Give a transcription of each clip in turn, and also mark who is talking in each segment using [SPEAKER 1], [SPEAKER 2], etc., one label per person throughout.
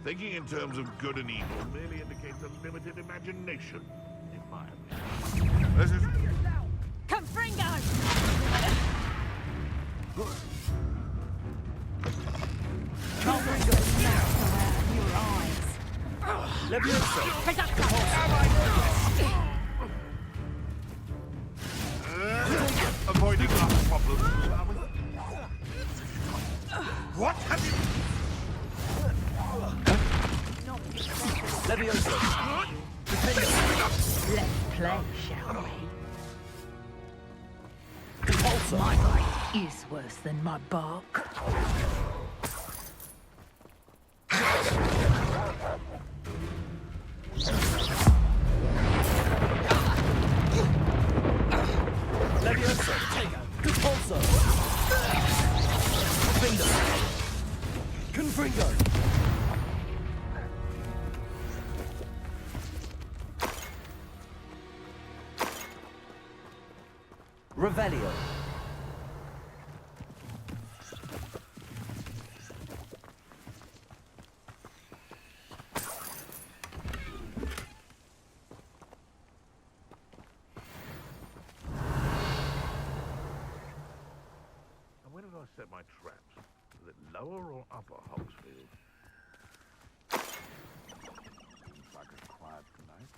[SPEAKER 1] Thinking in terms of good and evil merely indicates a limited imagination, in my opinion. This is...
[SPEAKER 2] Confringo! Confringo! Your eyes.
[SPEAKER 1] Avoiding last problem. What have you...
[SPEAKER 3] Levioso!
[SPEAKER 2] Let's play, shall we?
[SPEAKER 3] Compulsor!
[SPEAKER 2] My bite is worse than my bark.
[SPEAKER 3] Levioso! Compulsor! Confringo! Revelio.
[SPEAKER 1] And where did I set my traps? Is it lower or upper Hogsfield? Seems like a quiet night.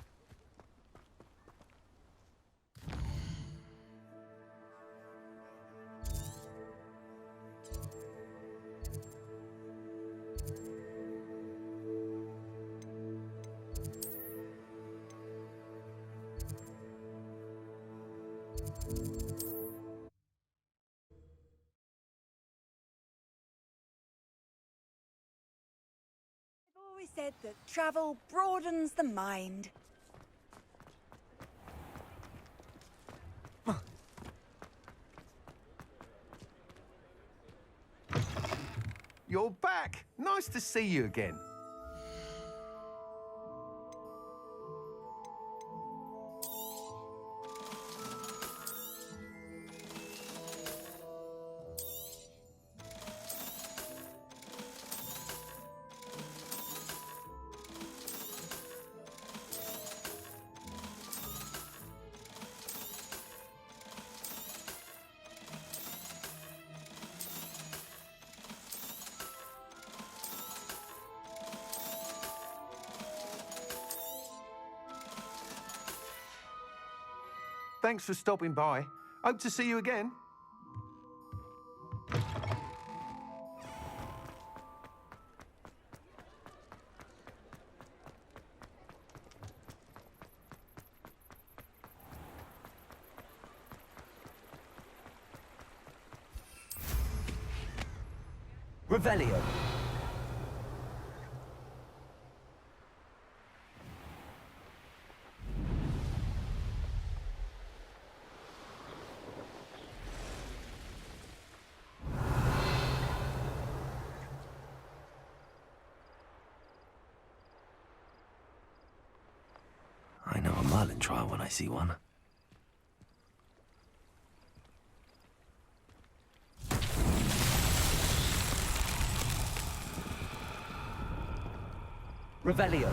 [SPEAKER 4] I've always said that travel broadens the mind.
[SPEAKER 5] You're back. Nice to see you again. Thanks for stopping by. Hope to see you again.
[SPEAKER 3] Revelio.
[SPEAKER 6] I know a Merlin trial when I see one.
[SPEAKER 3] Revelio.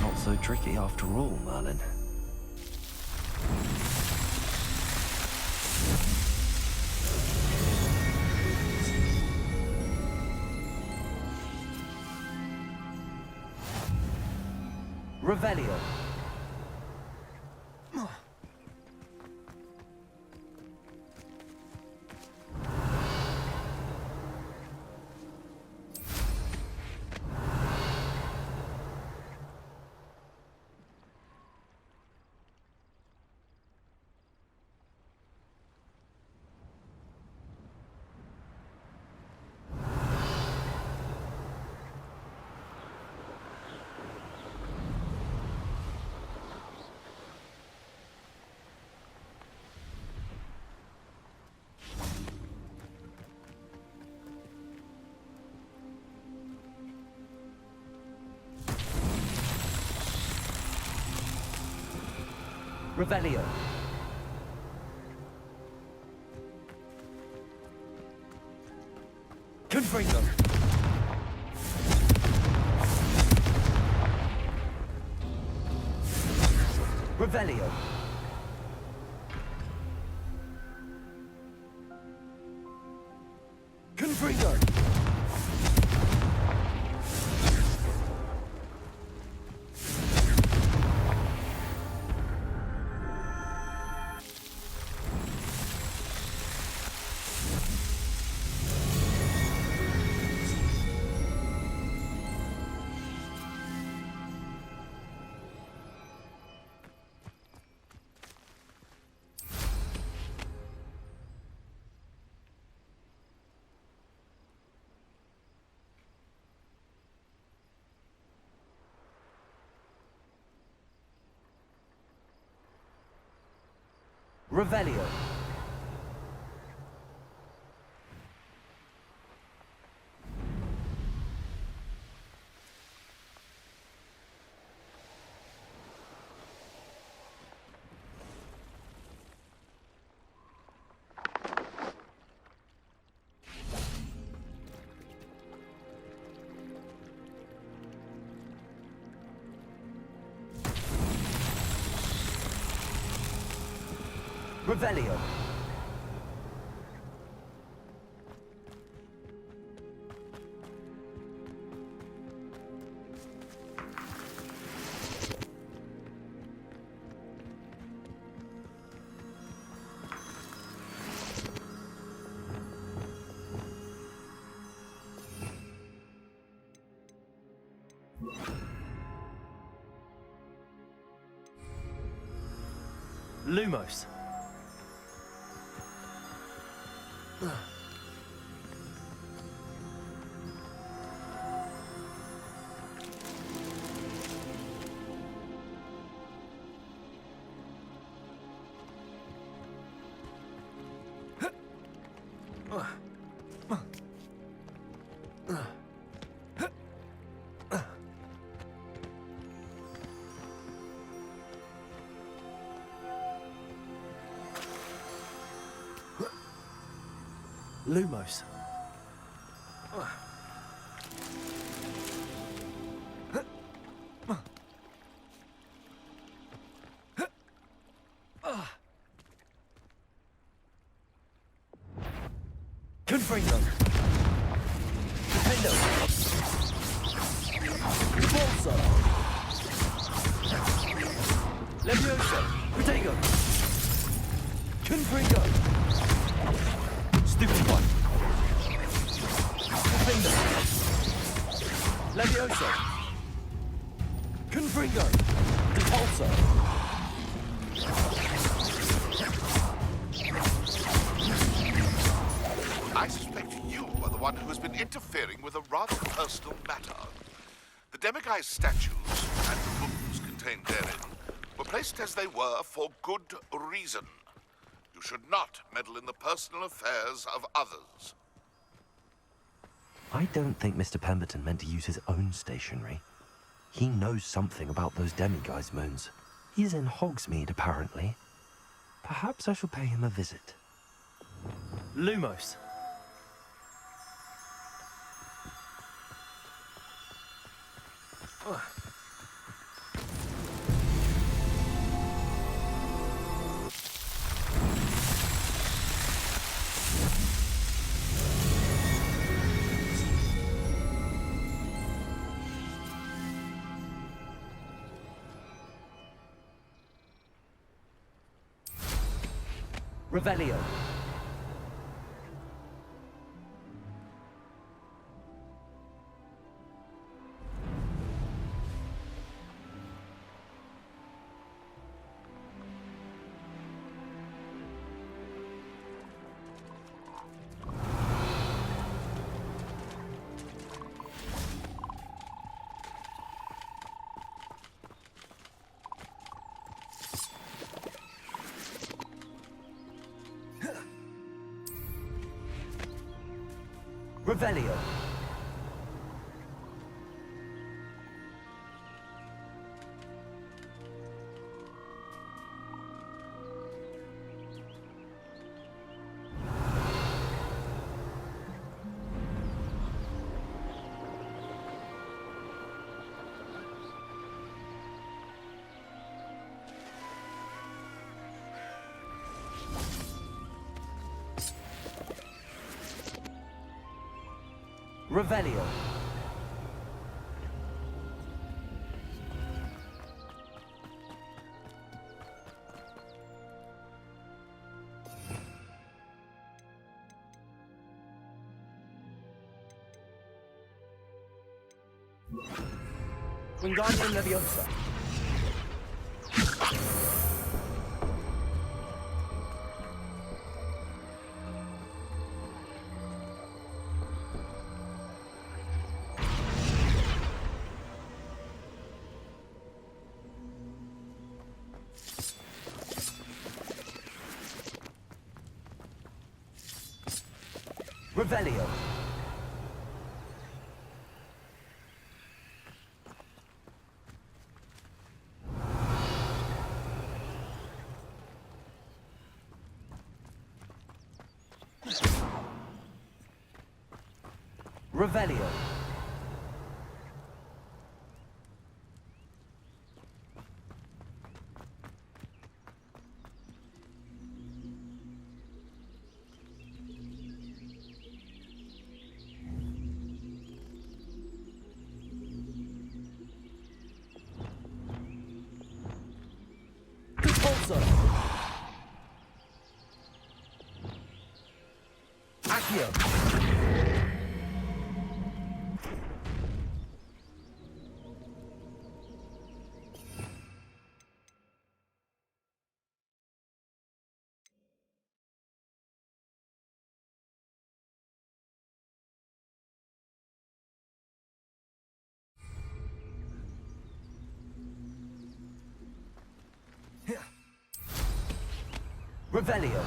[SPEAKER 6] Not so tricky after all, Merlin.
[SPEAKER 3] Revelio. Revelio. Confringo. Revelio. Confringo. Revelio. Revelio. Lumos. Lumos. Confringo. Defendo. Bolso. Levioso. Protego. Confringo. Stupid one. Defendo. Levioso. Confringo. Depulso.
[SPEAKER 1] I suspect you are the one who has been interfering with a rather personal matter. The demiguise statues and the books contained therein were placed as they were for good reason. You should not meddle in the personal affairs of others.
[SPEAKER 6] I don't think Mr. Pemberton meant to use his own stationery. He knows something about those demiguise moons. He's in Hogsmeade, apparently. Perhaps I shall pay him a visit.
[SPEAKER 3] Lumos. Revelio. Revelio. Revelio. Wingardium Leviosa. Revelio. Revelio. Compulso. Accio. Revelio.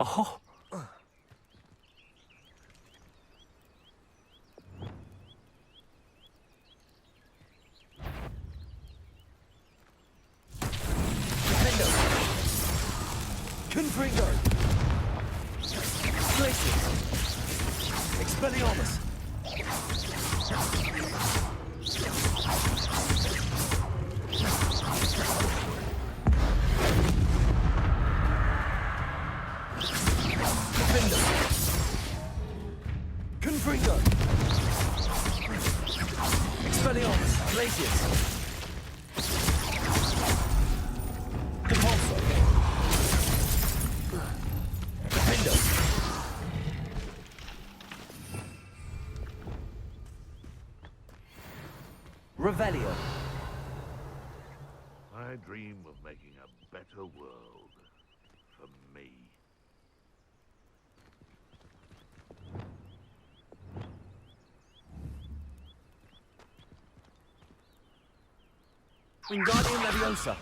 [SPEAKER 3] Oh. Confringo! Glacius! Expelliarmus! Defender! Confringo! Expelliarmus! Glacius! Compulso! Revelio.
[SPEAKER 1] I dream of making a better world for me.
[SPEAKER 3] Wingardium Leviosa.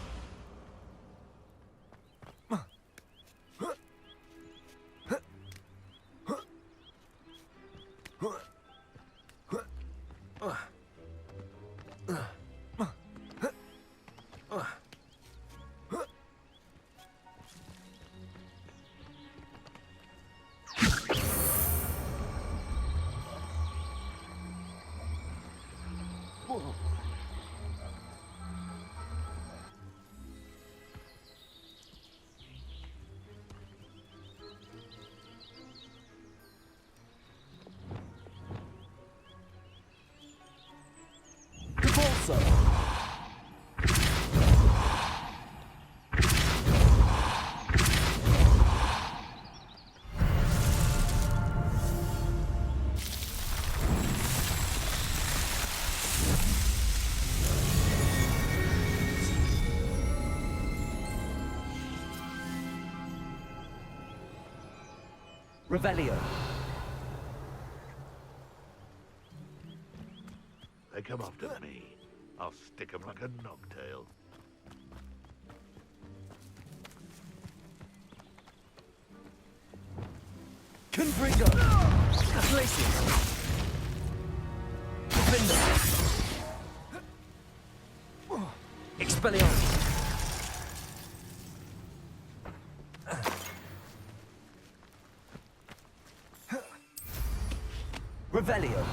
[SPEAKER 3] Compulso. Revelio.
[SPEAKER 1] They come after me. I'll stick 'em like a knocktail.
[SPEAKER 3] Confringo. Glacius. Defender. Expelliarmus. Revelio.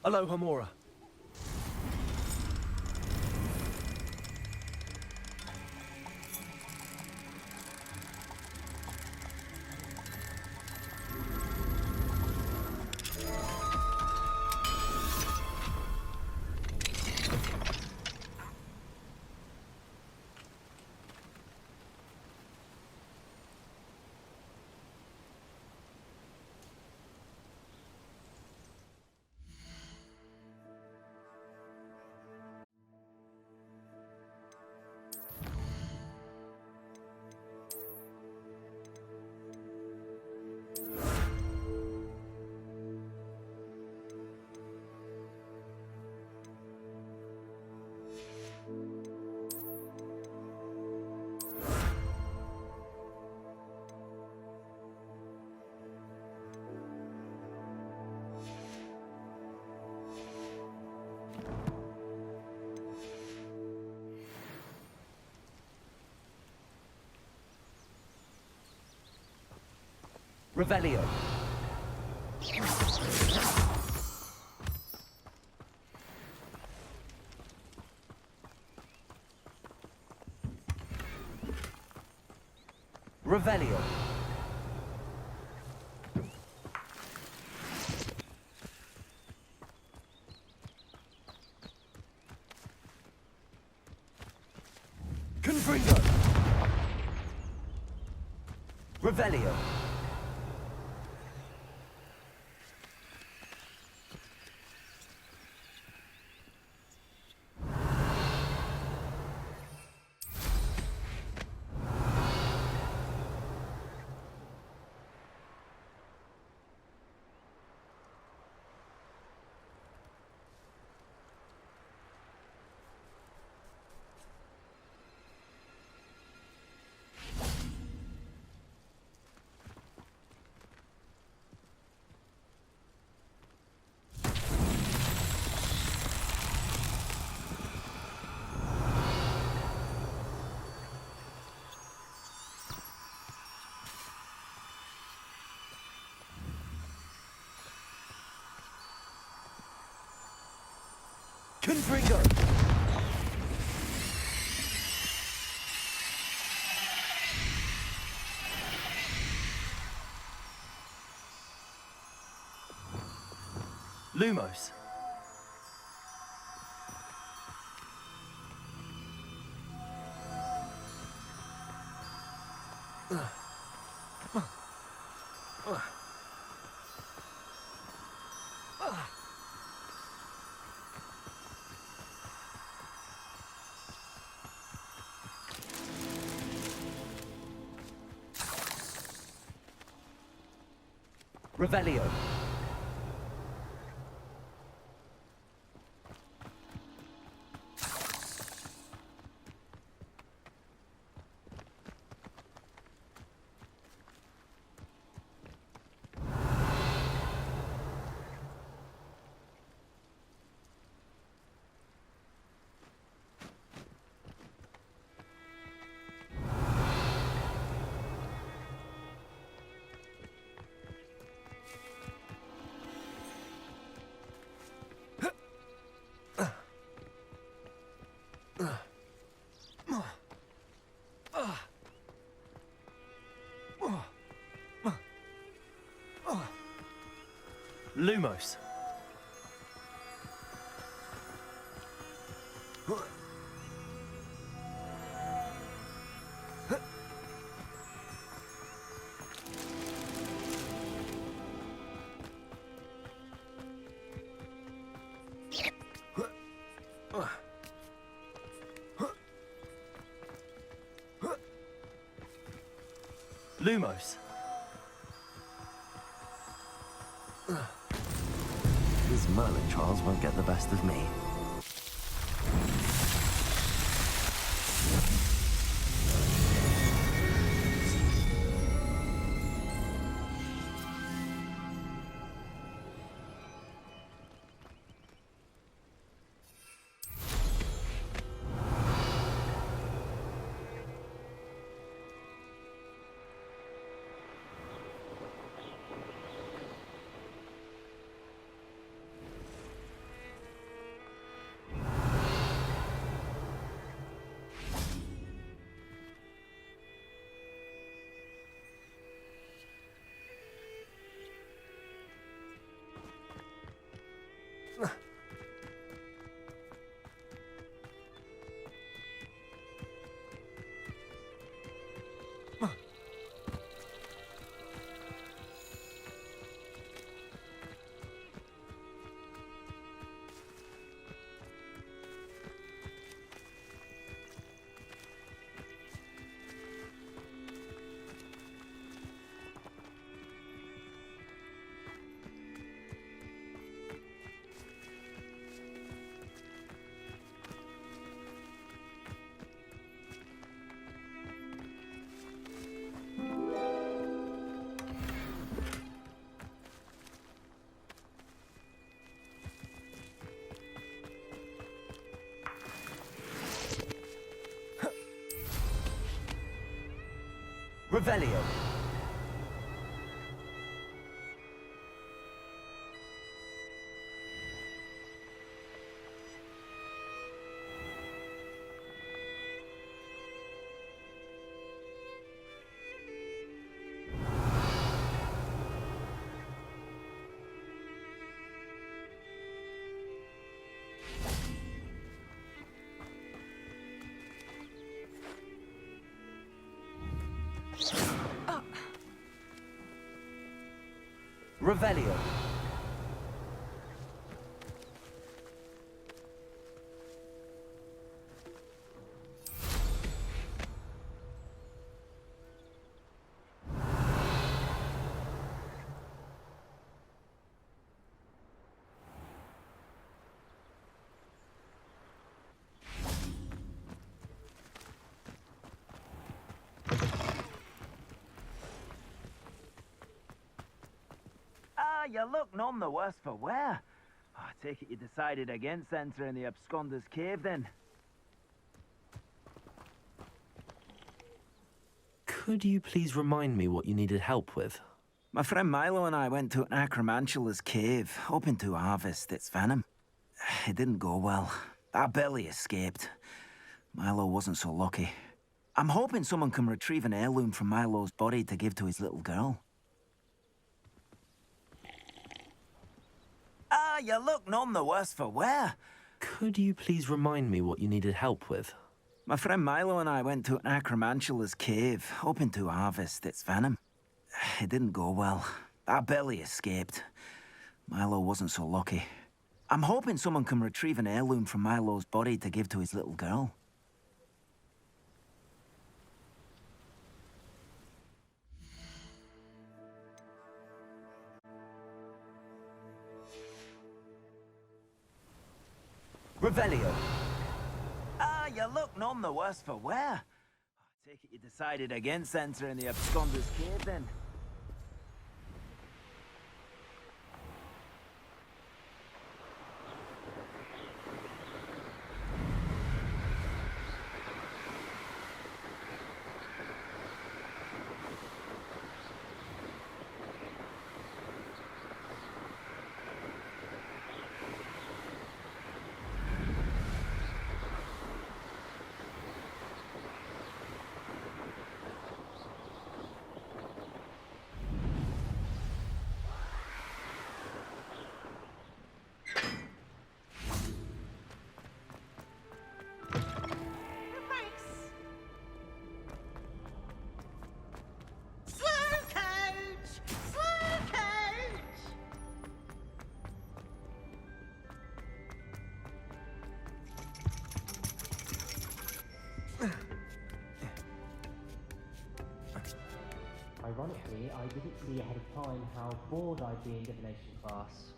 [SPEAKER 3] Alohomora. Revelio. Revelio. Confringo. Revelio. Confringo. Lumos. Revelio. Lumos. Lumos.
[SPEAKER 6] These Merlin trials won't get the best of me.
[SPEAKER 3] Revelio. Revelio.
[SPEAKER 7] You look none the worse for wear. I take it you decided against entering the Absconder's Cave, then?
[SPEAKER 6] Could you please remind me what you needed help with?
[SPEAKER 7] My friend Milo and I went to an Acromantula's cave, hoping to harvest its venom. It didn't go well. Our belly escaped. Milo wasn't so lucky. I'm hoping someone can retrieve an heirloom from Milo's body to give to his little girl. You look none the worse for wear.
[SPEAKER 6] Could you please remind me what you needed help with?
[SPEAKER 7] My friend Milo and I went to an Acromantula's cave, hoping to harvest its venom. It didn't go well. Our belly escaped. Milo wasn't so lucky. I'm hoping someone can retrieve an heirloom from Milo's body to give to his little girl.
[SPEAKER 3] Revelio.
[SPEAKER 7] You look none the worse for wear. I take it you decided against entering the Absconder's Cave, then?
[SPEAKER 8] Ironically, I didn't see ahead of time how bored I'd be in divination class.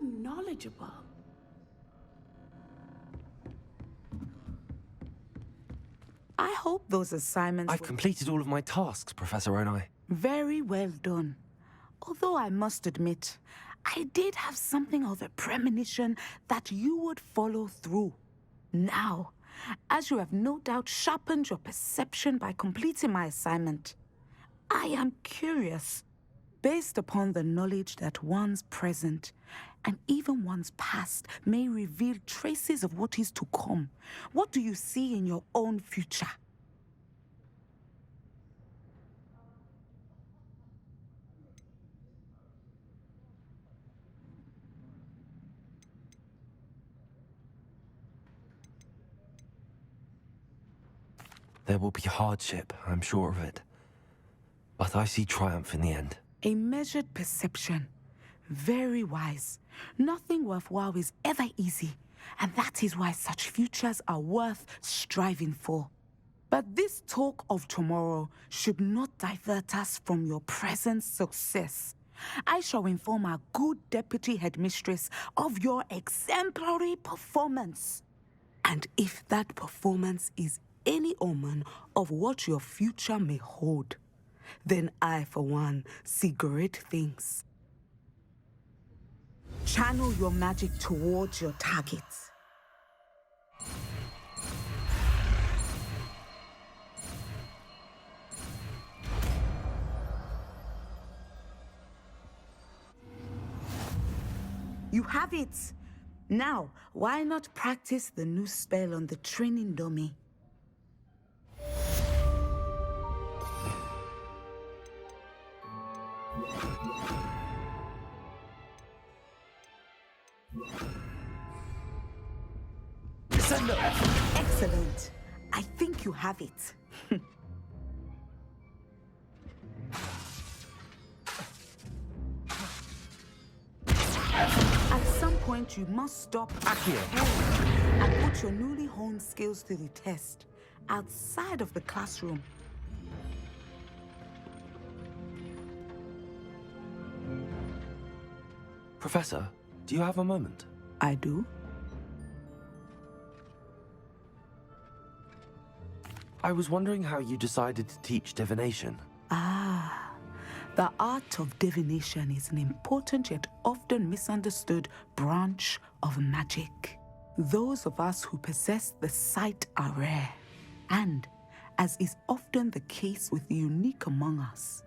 [SPEAKER 9] Knowledgeable. I hope those assignments
[SPEAKER 6] I've
[SPEAKER 9] were
[SPEAKER 6] completed all of my tasks, Professor Onai.
[SPEAKER 9] very well done. Although I must admit, I did have something of a premonition that you would follow through. Now, as you have no doubt sharpened your perception by completing my assignment, I am curious. based upon the knowledge that one's present and even one's past may reveal traces of what is to come. What do you see in your own future?
[SPEAKER 6] There will be hardship, I'm sure of it. But I see triumph in the end.
[SPEAKER 9] A measured perception. Very wise. Nothing worthwhile is ever easy, and that is why such futures are worth striving for. But this talk of tomorrow should not divert us from your present success. I shall inform our good deputy headmistress of your exemplary performance. And if that performance is any omen of what your future may hold, then I, for one, see great things. Channel your magic towards your targets. You have it! Now, why not practice the new spell on the training dummy? Excellent. I think you have it. At some point, you must stop and put your newly honed skills to the test outside of the classroom.
[SPEAKER 6] Professor, do you have a moment?
[SPEAKER 9] I do.
[SPEAKER 6] I was wondering how you decided to teach divination.
[SPEAKER 9] Ah, the art of divination is an important yet often misunderstood branch of magic. Those of us who possess the sight are rare, and, as is often the case with the unique among us,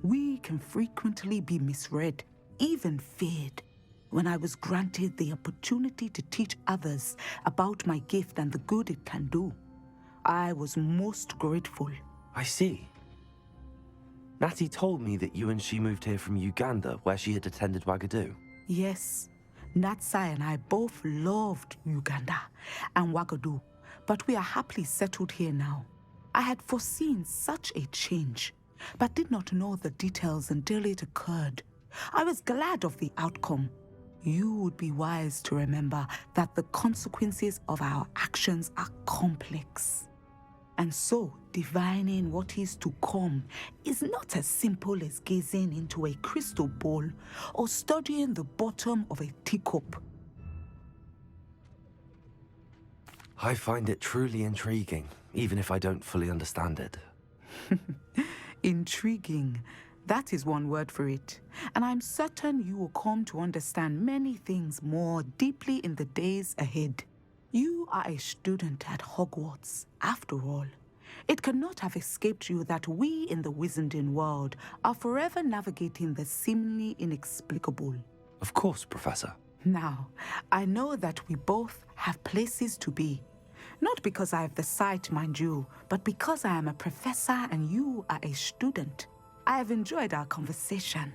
[SPEAKER 9] we can frequently be misread, even feared. When I was granted the opportunity to teach others about my gift and the good it can do, I was most grateful.
[SPEAKER 6] I see. Natty told me that you and she moved here from Uganda, where she had attended Wagadu.
[SPEAKER 9] Yes, Natsai and I both loved Uganda and Wagadu, but we are happily settled here now. I had foreseen such a change, but did not know the details until it occurred. I was glad of the outcome. You would be wise to remember that the consequences of our actions are complex. And so, divining what is to come is not as simple as gazing into a crystal ball or studying the bottom of a teacup.
[SPEAKER 6] I find it truly intriguing, even if I don't fully understand it.
[SPEAKER 9] Intriguing. That is one word for it. And I'm certain you will come to understand many things more deeply in the days ahead. You are a student at Hogwarts, after all. It cannot have escaped you that we in the Wizarding world are forever navigating the seemingly inexplicable.
[SPEAKER 6] Of course, Professor.
[SPEAKER 9] Now, I know that we both have places to be. Not because I have the sight, mind you, but because I am a professor and you are a student. I have enjoyed our conversation.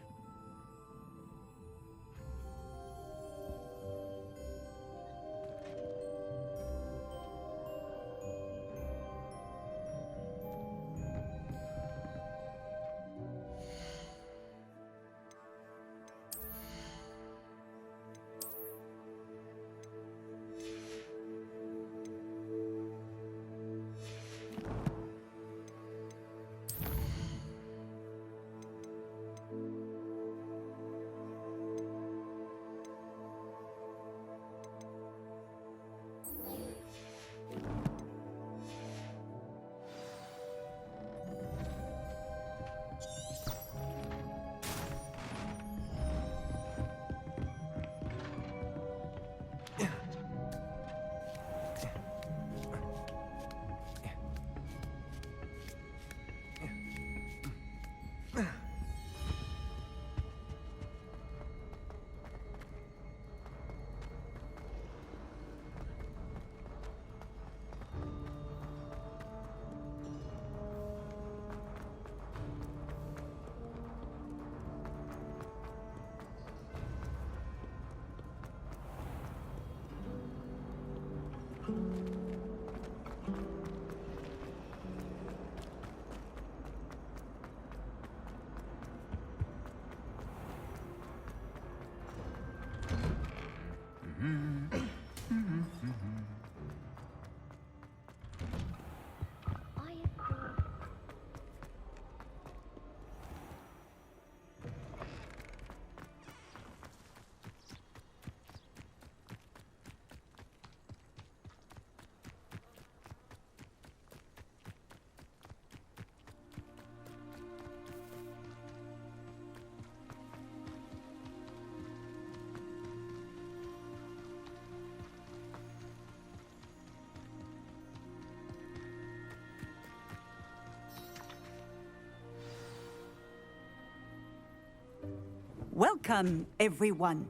[SPEAKER 10] Welcome, everyone.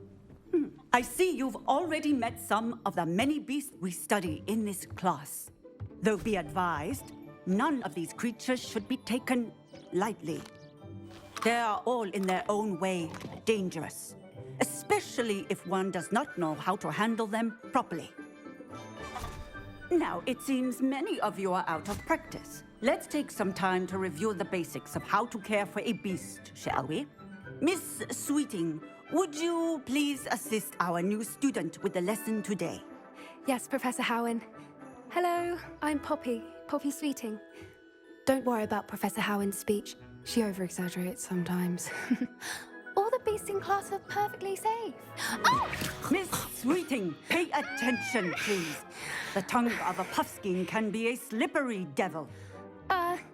[SPEAKER 10] I see you've already met some of the many beasts we study in this class. Though be advised, none of these creatures should be taken lightly. They are all in their own way dangerous, especially if one does not know how to handle them properly. Now, it seems many of you are out of practice. Let's take some time to review the basics of how to care for a beast, shall we? Miss Sweeting, would you please assist our new student with the lesson today?
[SPEAKER 11] Yes, Professor Howen. Hello, I'm Poppy Sweeting. Don't worry about Professor Howen's speech. She over-exaggerates sometimes. All the beasts in class are perfectly safe. Oh!
[SPEAKER 10] Miss Sweeting, pay attention, please. The tongue of a puffskein can be a slippery devil.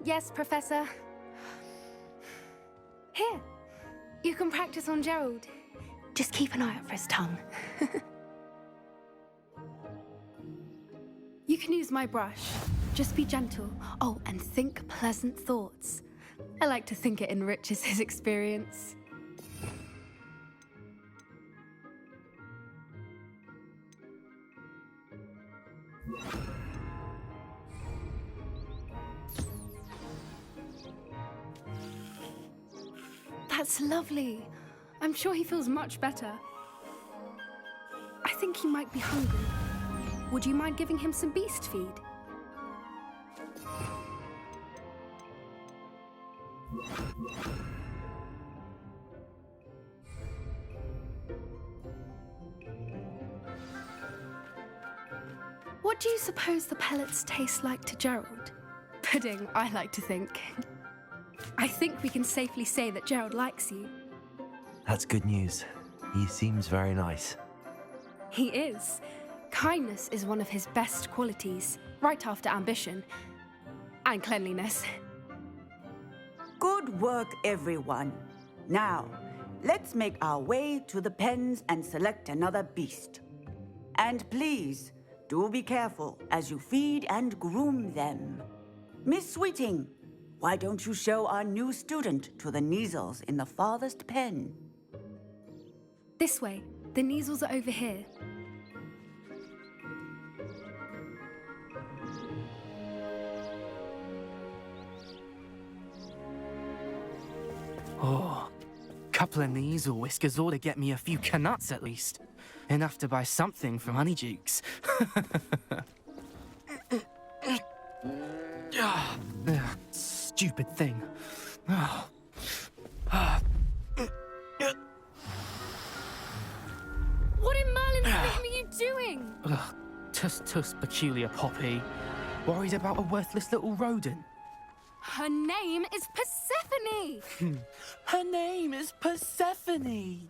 [SPEAKER 11] Yes, Professor. Here, you can practice on Gerald. Just keep an eye out for his tongue. You can use my brush. Just be gentle. Oh, and think pleasant thoughts. I like to think it enriches his experience. That's lovely. I'm sure he feels much better. I think he might be hungry. Would you mind giving him some beast feed? What do you suppose the pellets taste like to Gerald? Pudding, I like to think. I think we can safely say that Gerald likes you.
[SPEAKER 6] That's good news. He seems very nice.
[SPEAKER 11] He is. Kindness is one of his best qualities, right after ambition. And cleanliness.
[SPEAKER 10] Good work, everyone. Now, let's make our way to the pens and select another beast. And please, do be careful as you feed and groom them. Miss Sweeting, why don't you show our new student to the Neasels in the farthest pen?
[SPEAKER 11] This way. The Neasels are over here.
[SPEAKER 12] Oh, couple of Neasel whiskers ought to get me a few canuts at least. Enough to buy something from Honeydukes. Stupid thing.
[SPEAKER 11] What in Merlin's name are you doing?
[SPEAKER 12] Tuss, peculiar Poppy. Worried about a worthless little rodent.
[SPEAKER 11] Her name is Persephone!
[SPEAKER 12] Her name is Persephone!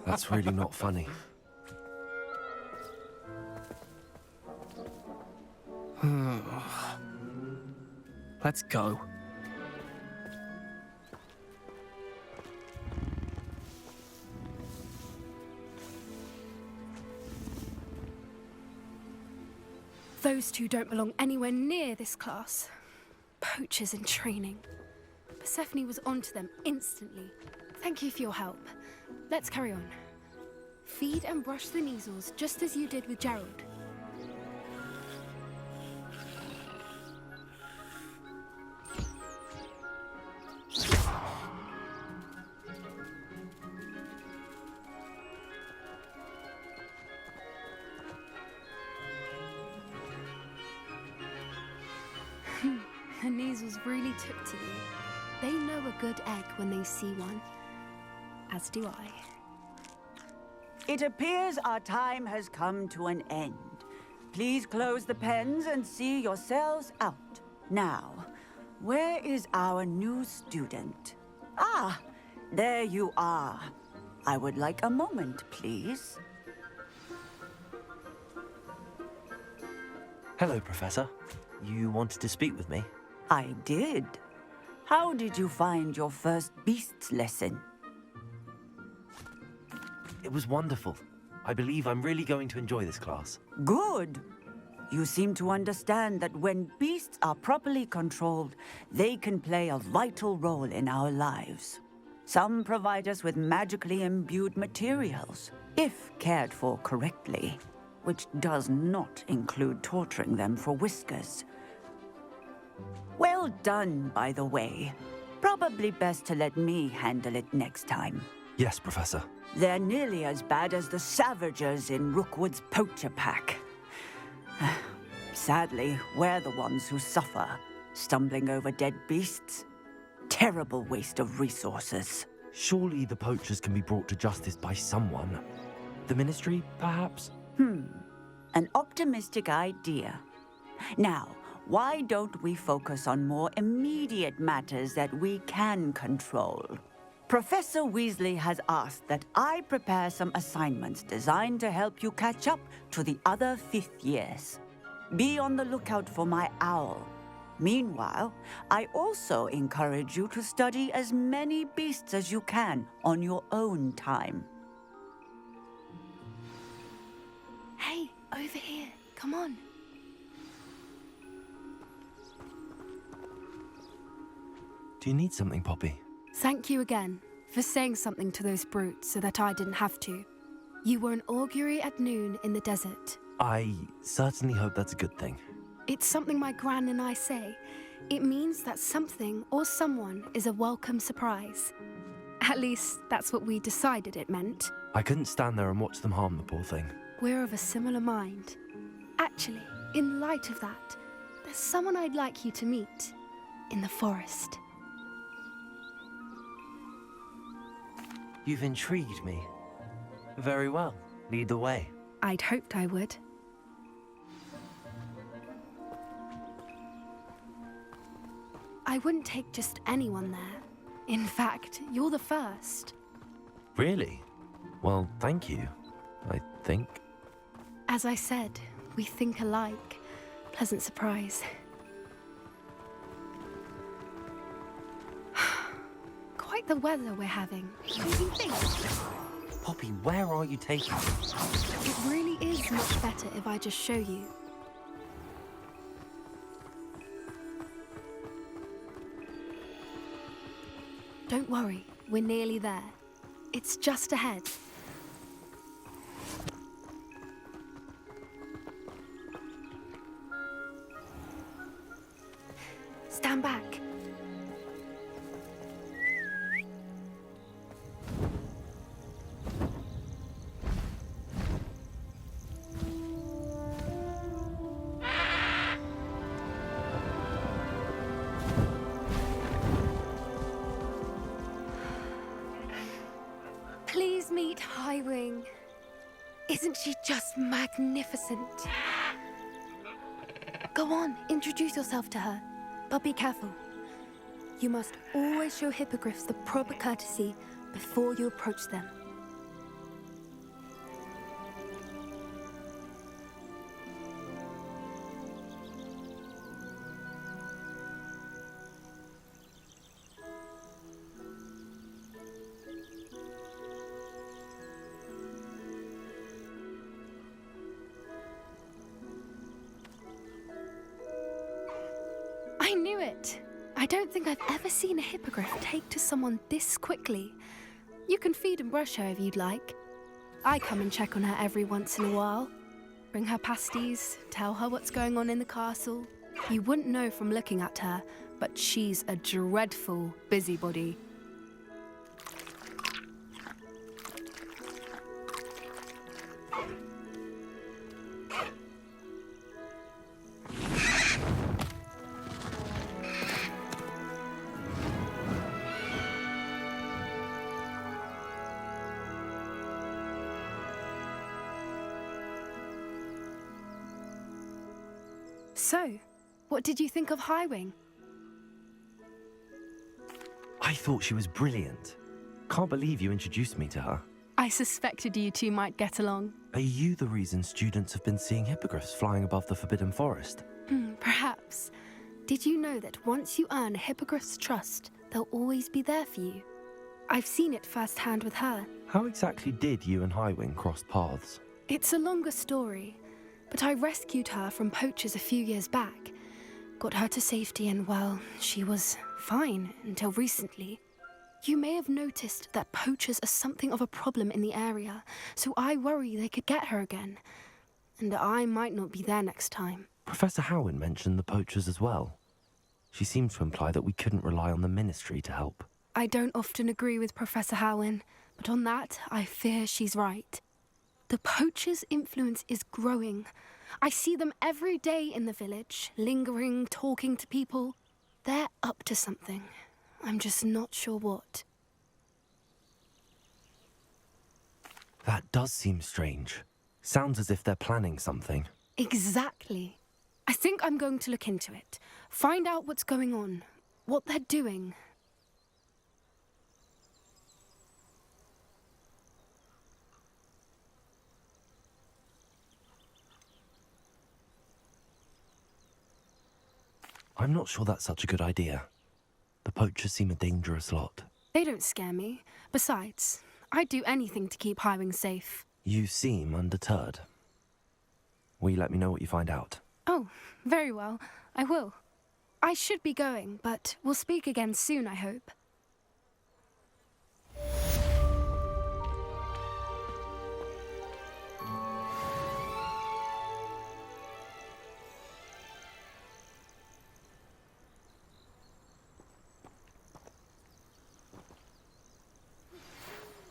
[SPEAKER 6] That's really not funny.
[SPEAKER 12] Let's go.
[SPEAKER 11] Those two don't belong anywhere near this class. Poachers in training. Persephone was onto them instantly. Thank you for your help. Let's carry on. Feed and brush the Neasels just as you did with Gerald. The Neasels really took to you. They know a good egg when they see one. As do I.
[SPEAKER 10] It appears our time has come to an end. Please close the pens and see yourselves out. Now, where is our new student? Ah, there you are. I would like a moment, please.
[SPEAKER 6] Hello, Professor. You wanted to speak with me?
[SPEAKER 10] I did. How did you find your first beasts lesson?
[SPEAKER 6] It was wonderful. I believe I'm really going to enjoy this class.
[SPEAKER 10] Good. You seem to understand that when beasts are properly controlled, they can play a vital role in our lives. Some provide us with magically imbued materials, if cared for correctly, which does not include torturing them for whiskers. Well done, by the way. Probably best to let me handle it next time.
[SPEAKER 6] Yes, Professor.
[SPEAKER 10] They're nearly as bad as the Savagers in Rookwood's poacher pack. Sadly, we're the ones who suffer, stumbling over dead beasts. Terrible waste of resources.
[SPEAKER 6] Surely the poachers can be brought to justice by someone. The Ministry, perhaps?
[SPEAKER 10] An optimistic idea. Now, why don't we focus on more immediate matters that we can control? Professor Weasley has asked that I prepare some assignments designed to help you catch up to the other fifth years. Be on the lookout for my owl. Meanwhile, I also encourage you to study as many beasts as you can on your own time.
[SPEAKER 11] Hey, over here. Come on.
[SPEAKER 6] Do you need something, Poppy?
[SPEAKER 11] Thank you again for saying something to those brutes so that I didn't have to. You were an augury at noon in the desert.
[SPEAKER 6] I certainly hope that's a good thing.
[SPEAKER 11] It's something my gran and I say. It means that something or someone is a welcome surprise. At least, that's what we decided it meant.
[SPEAKER 6] I couldn't stand there and watch them harm the poor thing.
[SPEAKER 11] We're of a similar mind. Actually, in light of that, there's someone I'd like you to meet in the forest.
[SPEAKER 6] You've intrigued me. Very well. Lead the way.
[SPEAKER 11] I'd hoped I would. I wouldn't take just anyone there. In fact, you're the first.
[SPEAKER 6] Really? Well, thank you, I think.
[SPEAKER 11] As I said, we think alike. Pleasant surprise. Quite the weather we're having. Don't you think?
[SPEAKER 6] Poppy, where are you taking me?
[SPEAKER 11] It really is much better if I just show you. Don't worry, we're nearly there. It's just ahead. Stand back. Please meet Highwing. Isn't she just magnificent? Go on, introduce yourself to her. But be careful. You must always show hippogriffs the proper courtesy before you approach them. I knew it! I don't think I've ever seen a hippogriff take to someone this quickly. You can feed and brush her if you'd like. I come and check on her every once in a while. Bring her pasties, tell her what's going on in the castle. You wouldn't know from looking at her, but she's a dreadful busybody. So, what did you think of Highwing?
[SPEAKER 6] I thought she was brilliant. Can't believe you introduced me to her.
[SPEAKER 11] I suspected you two might get along.
[SPEAKER 6] Are you the reason students have been seeing hippogriffs flying above the Forbidden Forest?
[SPEAKER 11] Perhaps. Did you know that once you earn a hippogriff's trust, they'll always be there for you? I've seen it firsthand with her.
[SPEAKER 6] How exactly did you and Highwing cross paths?
[SPEAKER 11] It's a longer story, but I rescued her from poachers a few years back. Got her to safety and, well, she was fine until recently. You may have noticed that poachers are something of a problem in the area, so I worry they could get her again. And I might not be there next time.
[SPEAKER 6] Professor Howin mentioned the poachers as well. She seemed to imply that we couldn't rely on the Ministry to help.
[SPEAKER 11] I don't often agree with Professor Howin, but on that, I fear she's right. The poachers' influence is growing. I see them every day in the village, lingering, talking to people. They're up to something. I'm just not sure what.
[SPEAKER 6] That does seem strange. Sounds as if they're planning something.
[SPEAKER 11] Exactly. I think I'm going to look into it. Find out what's going on, what they're doing.
[SPEAKER 6] I'm not sure that's such a good idea. The poachers seem a dangerous lot.
[SPEAKER 11] They don't scare me. Besides, I'd do anything to keep Highwing safe.
[SPEAKER 6] You seem undeterred. Will you let me know what you find out?
[SPEAKER 11] Oh, very well. I will. I should be going, but we'll speak again soon, I hope.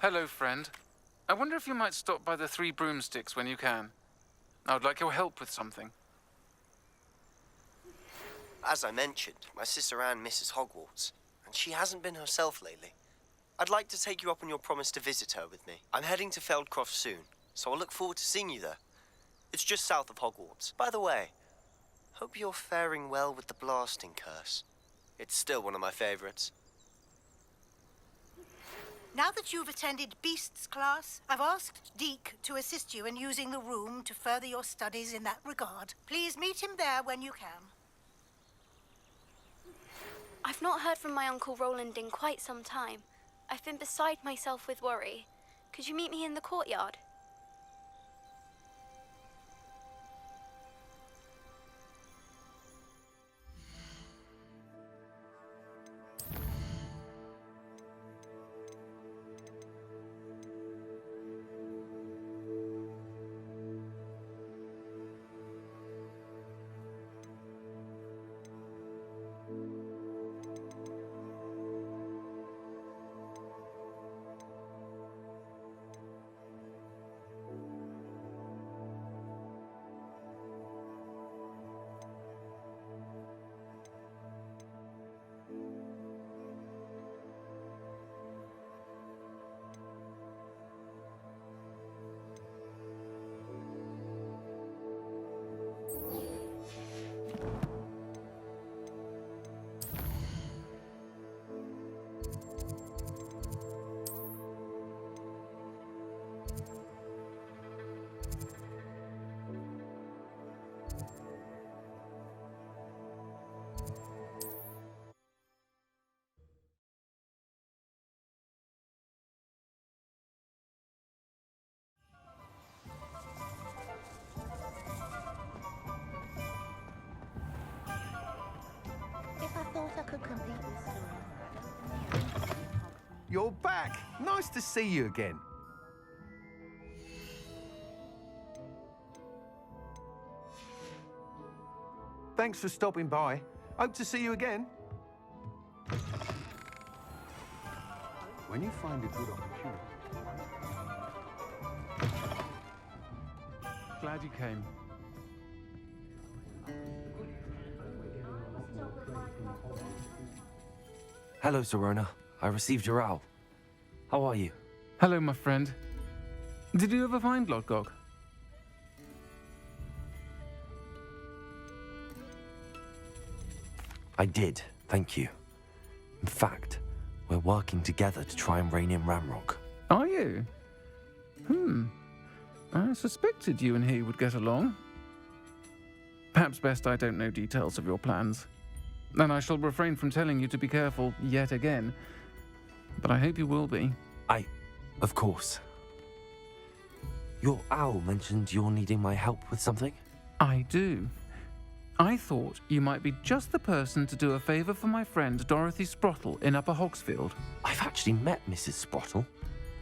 [SPEAKER 13] Hello, friend. I wonder if you might stop by the Three Broomsticks when you can. I would like your help with something.
[SPEAKER 14] As I mentioned, my sister Anne misses Hogwarts, and she hasn't been herself lately. I'd like to take you up on your promise to visit her with me. I'm heading to Feldcroft soon, so I'll look forward to seeing you there. It's just south of Hogwarts. By the way, hope you're faring well with the blasting curse. It's still one of my favorites.
[SPEAKER 15] Now that you've attended Beasts class, I've asked Deke to assist you in using the room to further your studies in that regard. Please meet him there when you can.
[SPEAKER 16] I've not heard from my Uncle Roland in quite some time. I've been beside myself with worry. Could you meet me in the courtyard?
[SPEAKER 15] If I thought I could compete with Serena.
[SPEAKER 5] You're back. Nice to see you again. Thanks for stopping by. Hope to see you again. When you find a good opportunity.
[SPEAKER 13] Glad you came.
[SPEAKER 6] Hello, Serona. I received your owl. How are you?
[SPEAKER 13] Hello, my friend. Did you ever find Lodgok?
[SPEAKER 6] I did, thank you. In fact, we're working together to try and rein in Ramrock.
[SPEAKER 13] Are you? I suspected you and he would get along. Perhaps best I don't know details of your plans. And I shall refrain from telling you to be careful yet again. But I hope you will be.
[SPEAKER 6] Of course. Your owl mentioned you're needing my help with something?
[SPEAKER 13] I do. I thought you might be just the person to do a favour for my friend Dorothy Sprottle in Upper Hogsfield.
[SPEAKER 6] I've actually met Mrs. Sprottle.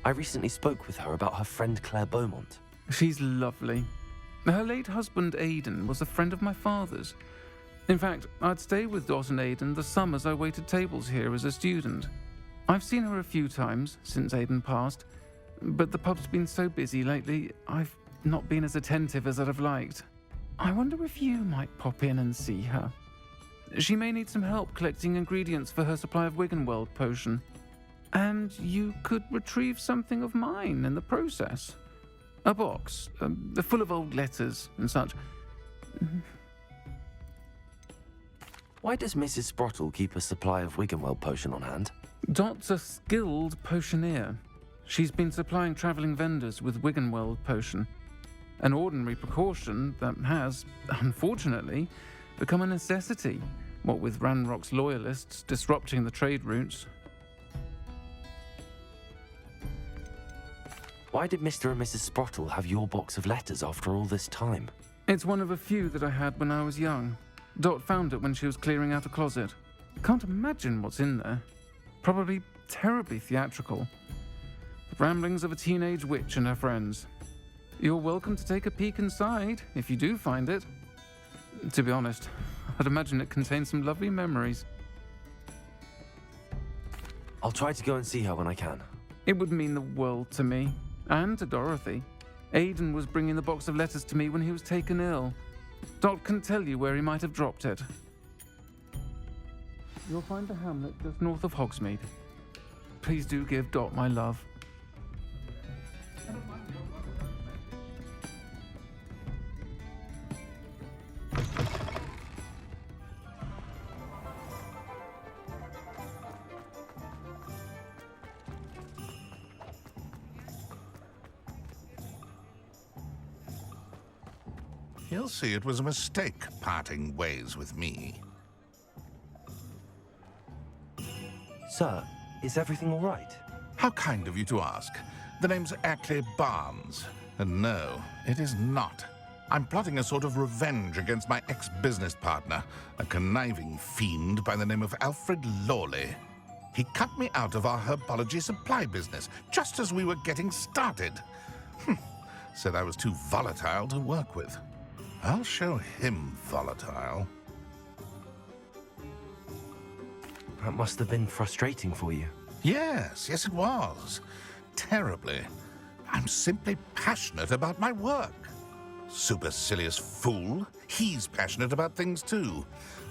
[SPEAKER 6] I recently spoke with her about her friend Claire Beaumont.
[SPEAKER 13] She's lovely. Her late husband Aidan was a friend of my father's. In fact, I'd stay with Dot and Aidan the summers I waited tables here as a student. I've seen her a few times since Aidan passed, but the pub's been so busy lately, I've not been as attentive as I'd have liked. I wonder if you might pop in and see her. She may need some help collecting ingredients for her supply of Wiggenweld potion. And you could retrieve something of mine in the process. A box, full of old letters and such.
[SPEAKER 6] Why does Mrs. Sprottle keep a supply of Wiggenweld potion on hand?
[SPEAKER 13] Dot's a skilled potioneer. She's been supplying travelling vendors with Wiggenweld potion. An ordinary precaution that has, unfortunately, become a necessity, what with Ranrock's loyalists disrupting the trade routes.
[SPEAKER 6] Why did Mr. and Mrs. Sprottle have your box of letters after all this time?
[SPEAKER 13] It's one of a few that I had when I was young. Dot found it when she was clearing out a closet. Can't imagine what's in there. Probably terribly theatrical. The ramblings of a teenage witch and her friends. You're welcome to take a peek inside, if you do find it. To be honest, I'd imagine it contains some lovely memories.
[SPEAKER 6] I'll try to go and see her when I can.
[SPEAKER 13] It would mean the world to me, and to Dorothy. Aidan was bringing the box of letters to me when he was taken ill. Dot can tell you where he might have dropped it. You'll find the hamlet just north of Hogsmeade. Please do give Dot my love.
[SPEAKER 1] He'll see it was a mistake parting ways with me.
[SPEAKER 6] Sir, is everything all right?
[SPEAKER 1] How kind of you to ask. The name's Ackley Barnes. And no, it is not. I'm plotting a sort of revenge against my ex-business partner, a conniving fiend by the name of Alfred Lawley. He cut me out of our herbology supply business just as we were getting started. Said I was too volatile to work with. I'll show him volatile.
[SPEAKER 6] That must have been frustrating for you.
[SPEAKER 1] Yes, it was. Terribly. I'm simply passionate about my work. Supercilious fool. He's passionate about things too,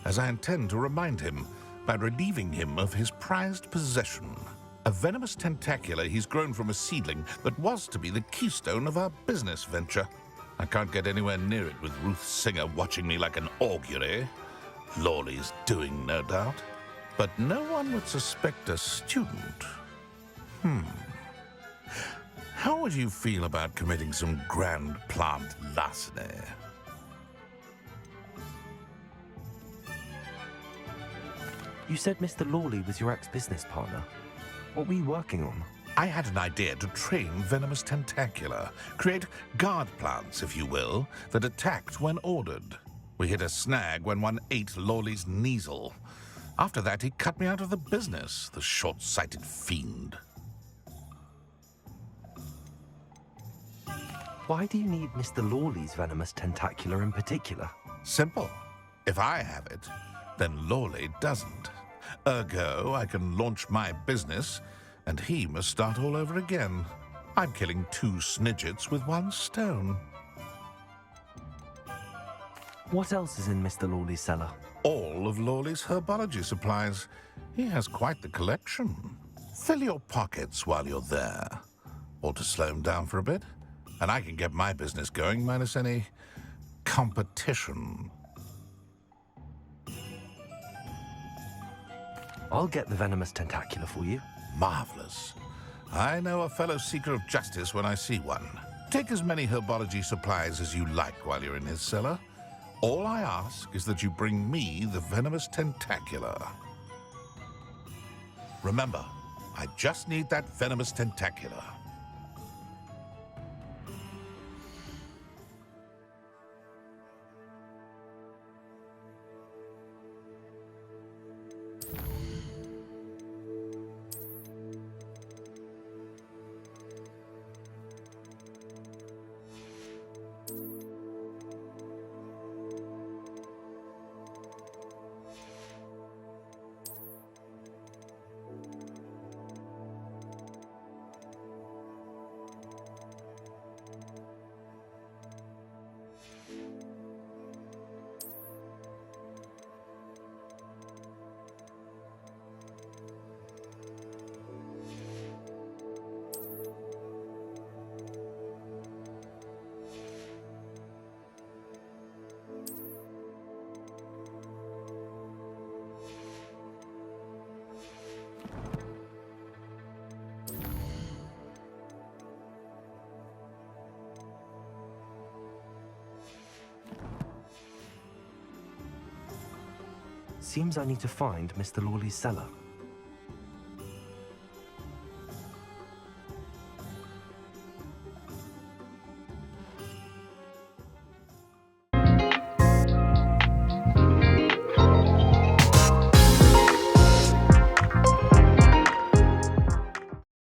[SPEAKER 1] as I intend to remind him by relieving him of his prized possession. A venomous tentacula he's grown from a seedling that was to be the keystone of our business venture. I can't get anywhere near it with Ruth Singer watching me like an augury. Lawley's doing, no doubt. But no one would suspect a student. How would you feel about committing some grand plant larceny?
[SPEAKER 6] You said Mr. Lawley was your ex-business partner. What were you working on?
[SPEAKER 1] I had an idea to train venomous tentacula, create guard plants, if you will, that attacked when ordered. We hit a snag when one ate Lawley's Kneasel. After that, he cut me out of the business, the short-sighted fiend.
[SPEAKER 6] Why do you need Mr. Lawley's venomous tentacula in particular?
[SPEAKER 1] Simple. If I have it, then Lawley doesn't. Ergo, I can launch my business, and he must start all over again. I'm killing 2 snidgets with 1 stone.
[SPEAKER 6] What else is in Mr. Lawley's cellar?
[SPEAKER 1] All of Lawley's herbology supplies. He has quite the collection. Fill your pockets while you're there. Or to slow him down for a bit, and I can get my business going minus any competition.
[SPEAKER 6] I'll get the venomous tentacula for you.
[SPEAKER 1] Marvelous. I know a fellow seeker of justice when I see one. Take as many herbology supplies as you like while you're in his cellar. All I ask is that you bring me the venomous tentacula. Remember, I just need that venomous tentacula.
[SPEAKER 6] Seems I need to find Mr. Lawley's cellar.